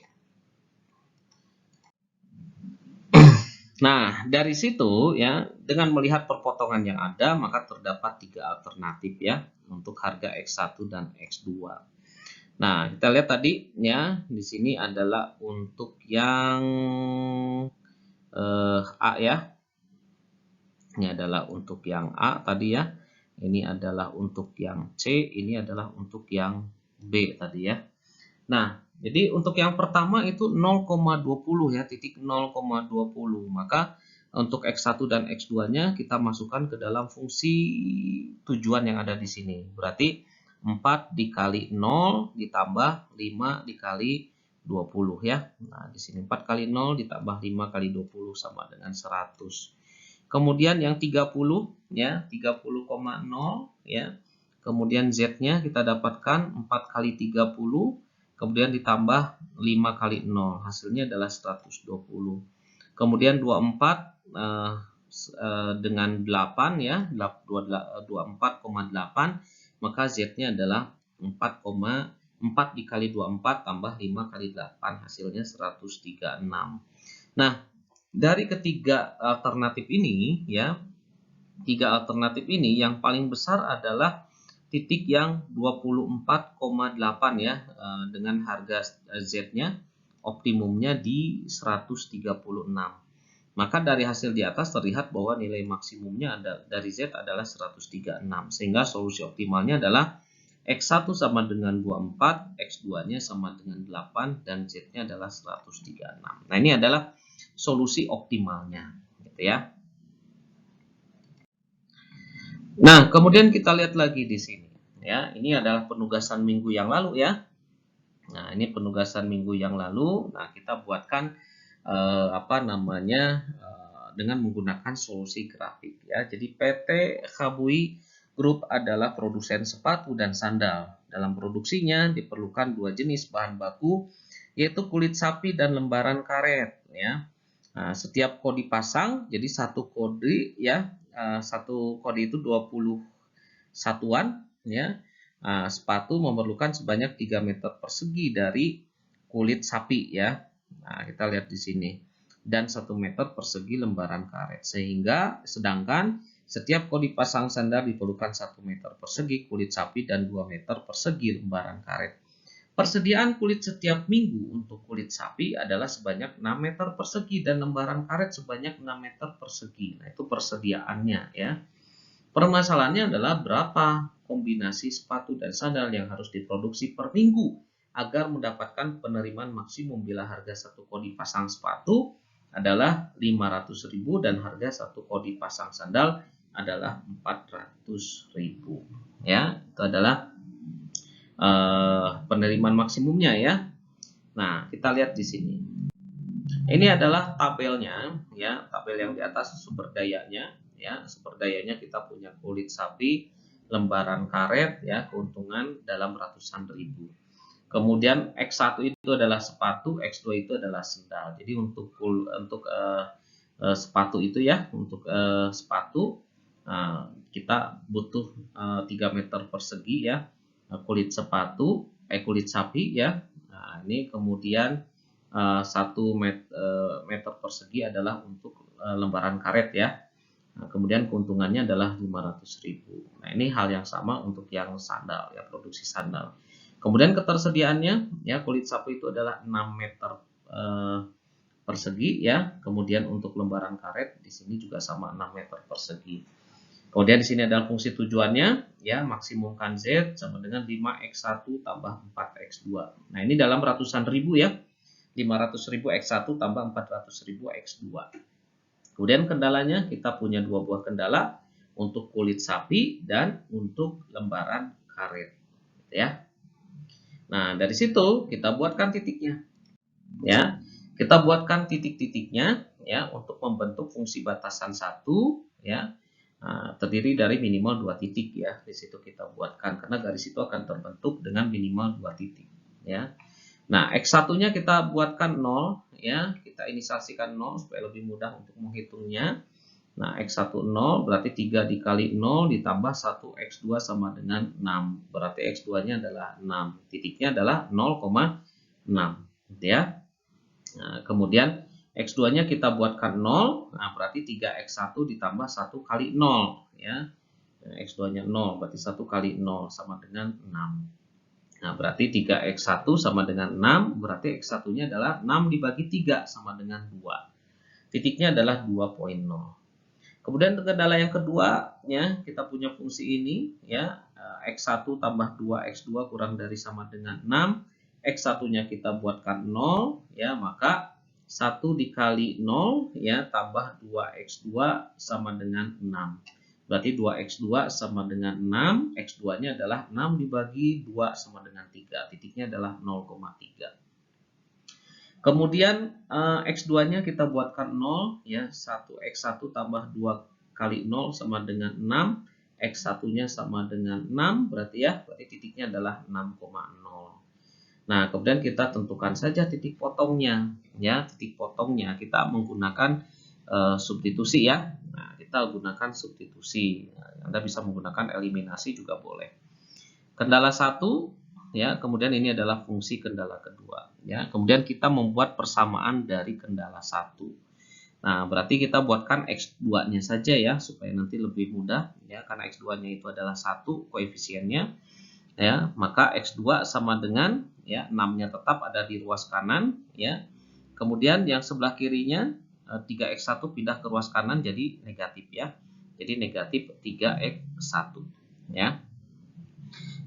Nah, dari situ ya, dengan melihat perpotongan yang ada, maka terdapat 3 alternatif ya untuk harga X1 dan X2. Nah, kita lihat tadi ya, di sini adalah untuk yang A ya. Ini adalah untuk yang A tadi ya. Ini adalah untuk yang C, ini adalah untuk yang B tadi ya. Nah, jadi untuk yang pertama itu 0,20 ya, titik 0,20. Maka untuk X1 dan X2-nya kita masukkan ke dalam fungsi tujuan yang ada di sini. Berarti 4 dikali 0 ditambah 5 dikali 20 ya. Nah, di sini 4 kali 0 ditambah 5 kali 20 sama dengan 100. Kemudian yang 30 ya, 30,0 ya. Kemudian Z-nya kita dapatkan 4 kali 30, kemudian ditambah 5 kali 0, hasilnya adalah 120. Kemudian 24 dengan 8 ya, 24,8, maka Z-nya adalah 4 dikali 24 tambah 5 kali 8, hasilnya 136. Nah, dari ketiga alternatif ini ya, 3 alternatif ini yang paling besar adalah titik yang 24,8 ya, dengan harga Z-nya optimumnya di 136. Maka dari hasil di atas terlihat bahwa nilai maksimumnya dari Z adalah 136, sehingga solusi optimalnya adalah X1 sama dengan 24, X2-nya sama dengan 8, dan Z-nya adalah 136. Nah, ini adalah solusi optimalnya, gitu ya. Nah, kemudian kita lihat lagi di sini, ya. Ini adalah penugasan minggu yang lalu ya. Nah, ini penugasan minggu yang lalu. Nah, kita buatkan dengan menggunakan solusi grafik ya. Jadi PT Khabui Group adalah produsen sepatu dan sandal. Dalam produksinya diperlukan 2 jenis bahan baku, yaitu kulit sapi dan lembaran karet ya. Nah, setiap kode dipasang, jadi satu kode ya, satu kode itu 20 satuan ya. Nah, sepatu memerlukan sebanyak 3 meter persegi dari kulit sapi ya. Nah, kita lihat di sini. Dan 1 meter persegi lembaran karet. Sedangkan setiap kode dipasang sandal diperlukan 1 meter persegi kulit sapi dan 2 meter persegi lembaran karet. Persediaan kulit setiap minggu untuk kulit sapi adalah sebanyak 6 meter persegi dan lembaran karet sebanyak 6 meter persegi. Nah, itu persediaannya ya. Permasalahannya adalah berapa kombinasi sepatu dan sandal yang harus diproduksi per minggu agar mendapatkan penerimaan maksimum bila harga satu kodi pasang sepatu adalah 500.000 dan harga satu kodi pasang sandal adalah 400.000. Ya, itu adalah penerimaan maksimumnya ya. Nah, kita lihat di sini. Ini adalah tabelnya ya, tabel yang di atas sumber dayanya ya. Sumber dayanya kita punya kulit sapi, lembaran karet ya, keuntungan dalam ratusan ribu. Kemudian X1 itu adalah sepatu, X2 itu adalah sandal. Jadi untuk sepatu itu ya, untuk sepatu kita butuh 3 meter persegi ya, kulit sepatu, kulit sapi ya. Nah, ini kemudian 1 meter persegi adalah untuk lembaran karet ya. Nah, kemudian keuntungannya adalah 500.000. Nah, ini hal yang sama untuk yang sandal ya, produksi sandal. Kemudian ketersediaannya ya, kulit sapi itu adalah 6 meter persegi ya. Kemudian untuk lembaran karet di sini juga sama 6 meter persegi. Kemudian di sini adalah fungsi tujuannya ya, maksimumkan Z sama dengan 5X1 tambah 4X2. Nah, ini dalam ratusan ribu ya. 500.000 X1 tambah 400.000 X2. Kemudian kendalanya kita punya 2 buah kendala untuk kulit sapi dan untuk lembaran karet ya. Nah, dari situ kita buatkan titiknya. Ya. Kita buatkan titik-titiknya ya untuk membentuk fungsi batasan 1 ya. Nah, terdiri dari minimal 2 titik ya. Di situ kita buatkan karena garis itu akan terbentuk dengan minimal 2 titik ya. Nah, X1-nya kita buatkan 0 ya. Kita inisiasikan 0 supaya lebih mudah untuk menghitungnya. Nah, X1 0 berarti 3 dikali 0 ditambah 1 X2 sama dengan 6. Berarti X2-nya adalah 6. Titiknya adalah 0,6. Gitu ya. Nah, kemudian X2-nya kita buatkan 0. Nah, berarti 3X1 ditambah 1 kali 0. Ya. Nah, X2-nya 0. Berarti 1 kali 0 sama dengan 6. Nah, berarti 3X1 sama dengan 6. Berarti X1-nya adalah 6 dibagi 3 sama dengan 2. Titiknya adalah 2,0. Kemudian kendala yang kedua, ya, kita punya fungsi ini, ya, X1 tambah 2X2 kurang dari sama dengan 6. X1-nya kita buatkan 0, ya, maka 1 dikali 0, ya, tambah 2X2 sama dengan 6. Berarti 2X2 sama dengan 6, X2-nya adalah 6 dibagi 2 sama dengan 3. Titiknya adalah 0,3. Kemudian X2-nya kita buatkan 0, ya, 1X1 tambah 2 kali 0 sama dengan 6, X1-nya sama dengan 6, berarti titiknya adalah 6,0. Nah, kemudian kita tentukan saja titik potongnya, ya, titik potongnya kita menggunakan substitusi, ya. Nah, kita gunakan substitusi. Nah, Anda bisa menggunakan eliminasi juga boleh. Kendala 1, ya, kemudian ini adalah fungsi kendala kedua, ya. Kemudian kita membuat persamaan dari kendala 1. Nah, berarti kita buatkan X2-nya saja, ya, supaya nanti lebih mudah, ya, karena X2-nya itu adalah 1 koefisiennya, ya. Maka X2 sama dengan, ya, 6-nya tetap ada di ruas kanan, ya. Kemudian yang sebelah kirinya 3X1 pindah ke ruas kanan jadi negatif, ya. Jadi negatif 3X1, ya.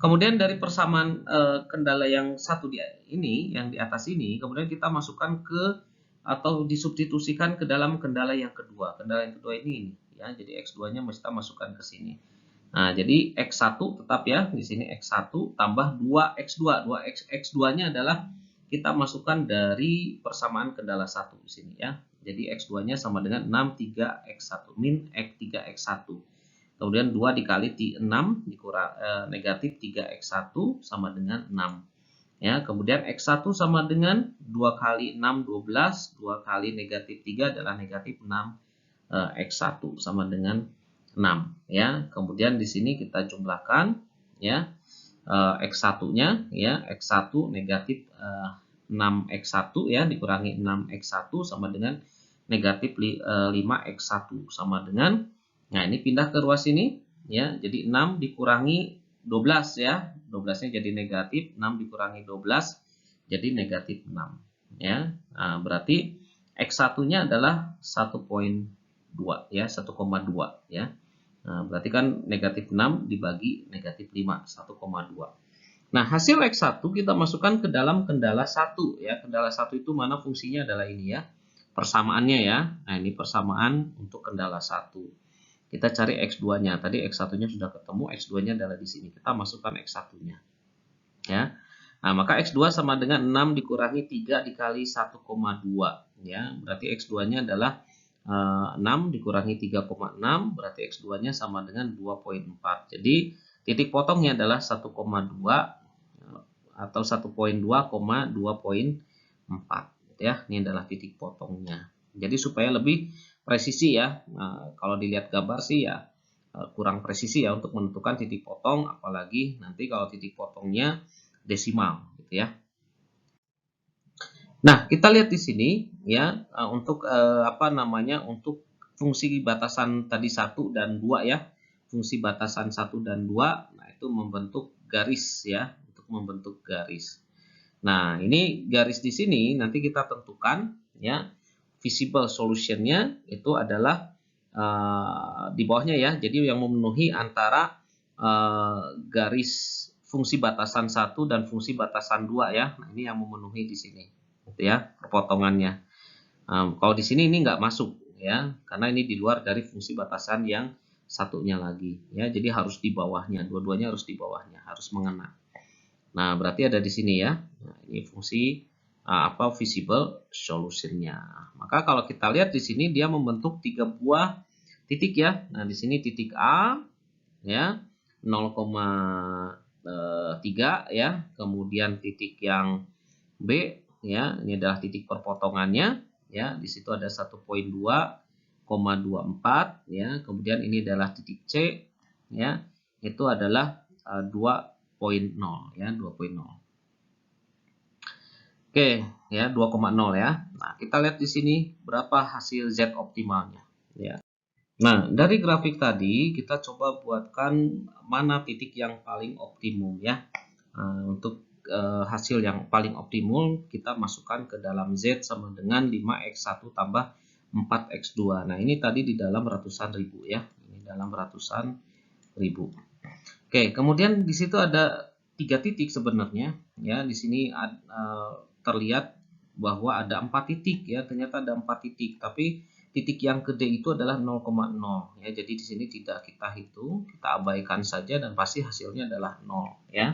Kemudian dari persamaan kendala yang satu ini, yang di atas ini, kemudian kita masukkan ke atau disubstitusikan ke dalam kendala yang kedua. Kendala yang kedua ini, ya. Jadi X2-nya kita masukkan ke sini. Nah, jadi X1 tetap, ya, di sini X1 tambah 2X2. 2X2-nya adalah kita masukkan dari persamaan kendala 1 di sini, ya. Jadi X2-nya sama dengan 6 3X1 min X 3X1. Kemudian 2 dikali 6 dikurang negatif 3X1 sama dengan 6. Ya, kemudian X1 sama dengan 2 kali 6 12, 2 kali negatif 3 adalah negatif 6 X1 sama dengan 6, ya. Kemudian di sini kita jumlahkan, ya, X1-nya, ya, X1 negatif 6X1, ya, dikurangi 6X1 sama dengan negatif 5X1 sama dengan, nah, ini pindah ke ruas ini, ya. Jadi 6 dikurangi 12, ya. 12-nya jadi negatif, 6 dikurangi 12 jadi negatif 6, ya. Nah, berarti X1-nya adalah 1,2, ya, 1,2, ya. Nah, berarti kan negatif 6 dibagi negatif 5, 1,2. Nah, hasil X1 kita masukkan ke dalam kendala 1, ya. Kendala 1 itu mana fungsinya adalah ini, ya. Persamaannya, ya. Nah, ini persamaan untuk kendala 1. Kita cari X2-nya. Tadi X1-nya sudah ketemu, X2-nya adalah di sini. Kita masukkan X1-nya. Ya. Nah, maka X2 sama dengan 6 dikurangi 3 dikali 1,2, ya. Berarti X2-nya adalah 6 dikurangi 3,6, berarti X2-nya sama dengan 2,4. Jadi titik potongnya adalah 1,2 atau 1,2,2,4, ya. Ini adalah titik potongnya. Jadi supaya lebih presisi, ya. Nah, kalau dilihat gambar sih, ya, kurang presisi, ya, untuk menentukan titik potong, apalagi nanti kalau titik potongnya desimal, gitu, ya. Nah, kita lihat di sini, ya, untuk untuk fungsi batasan tadi 1 dan 2, ya. Fungsi batasan 1 dan 2, nah, itu membentuk garis, ya, untuk membentuk garis. Nah, ini garis di sini nanti kita tentukan, ya. Visible solution-nya itu adalah di bawahnya, ya. Jadi yang memenuhi antara garis fungsi batasan 1 dan fungsi batasan 2, ya. Nah, ini yang memenuhi di sini, gitu, ya, perpotongannya. Kalau di sini ini nggak masuk, ya, karena ini di luar dari fungsi batasan yang satunya lagi, ya. Jadi harus di bawahnya, dua-duanya harus di bawahnya, harus mengena. Nah, berarti ada di sini, ya. Nah, ini fungsi visible solution-nya. Maka kalau kita lihat di sini dia membentuk 3 buah titik, ya. Nah, di sini titik A, ya, 0,3, ya. Kemudian titik yang B, ya, ini adalah titik perpotongannya, ya. Di situ ada 1,2, 2,24 ya. Kemudian ini adalah titik C ya. Itu adalah 2,0 ya, 2,0. Oke, ya 2,0 ya. Nah, kita lihat di sini berapa hasil Z optimalnya ya. Nah, dari grafik tadi kita coba buatkan mana titik yang paling optimum ya. Untuk hasil yang paling optimum kita masukkan ke dalam Z sama dengan 5x1 tambah 4x2. Nah, ini tadi di dalam ratusan ribu ya. Ini dalam ratusan ribu. Oke, kemudian di situ ada 3 titik sebenarnya ya. Di sini terlihat bahwa ada 4 titik ya. Ternyata ada 4 titik, tapi titik yang ke D itu adalah 0,0 ya. Jadi di sini tidak kita hitung, kita abaikan saja dan pasti hasilnya adalah 0 ya.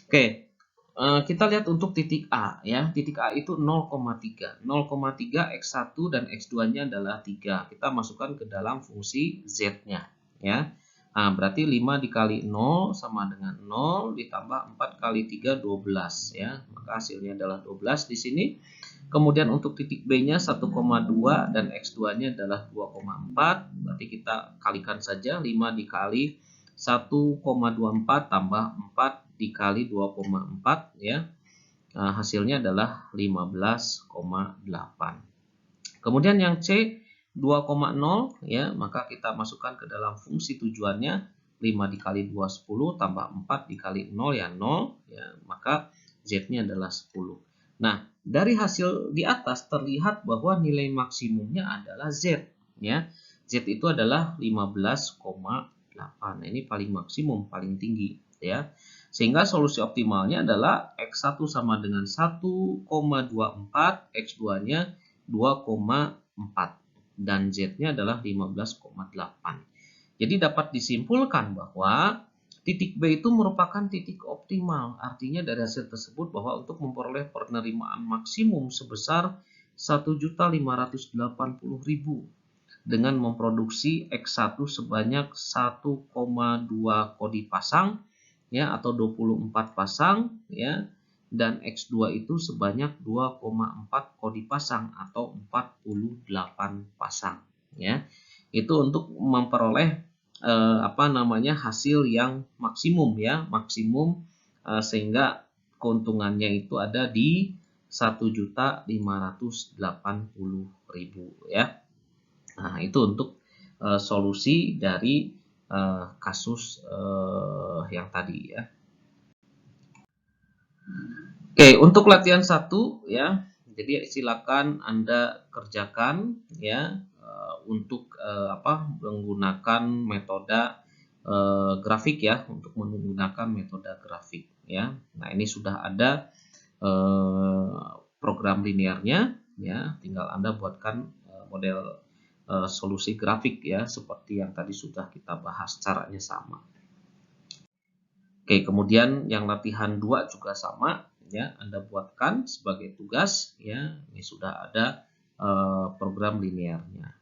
Oke. Kita lihat untuk titik A ya. Titik A itu 0,3. 0,3 X1 dan X2-nya adalah 3. Kita masukkan ke dalam fungsi Z-nya ya. Nah, berarti 5 dikali 0 sama dengan 0 ditambah 4 kali 3 12 ya. Maka hasilnya adalah 12 di sini. Kemudian untuk titik B-nya 1,2 dan X2-nya adalah 2,4. Berarti kita kalikan saja 5 dikali 1,24 tambah 4 dikali 2,4 ya. Hasilnya adalah 15,8. Kemudian yang C 2,0 ya, maka kita masukkan ke dalam fungsi tujuannya 5 dikali 2 10 tambah 4 dikali 0 ya 0 ya, maka Z-nya adalah 10. Nah, dari hasil di atas terlihat bahwa nilai maksimumnya adalah Z ya. Z itu adalah 15,8. Nah, ini paling maksimum, paling tinggi ya. Sehingga solusi optimalnya adalah X1 sama dengan 1,24, X2-nya 2,4 dan Z-nya adalah 15,8. Jadi dapat disimpulkan bahwa titik B itu merupakan titik optimal. Artinya dari hasil tersebut bahwa untuk memperoleh penerimaan maksimum sebesar 1.580.000 dengan memproduksi X1 sebanyak 1,2 kodi pasang ya, atau 24 pasang ya, dan X2 itu sebanyak 2,4 kodi pasang atau 48 pasang ya. Itu untuk memperoleh hasil yang maksimum ya, maksimum sehingga keuntungannya itu ada di 1.580.000 ya. Nah, itu untuk solusi dari kasus yang tadi ya. Oke, untuk latihan 1 ya. Jadi silakan Anda kerjakan ya untuk menggunakan metode grafik ya, untuk menggunakan metode grafik ya. Nah, ini sudah ada program linearnya ya, tinggal Anda buatkan model solusi grafik ya, seperti yang tadi sudah kita bahas, caranya sama. Oke, kemudian yang latihan 2 juga sama ya, Anda buatkan sebagai tugas ya. Ini sudah ada program linearnya.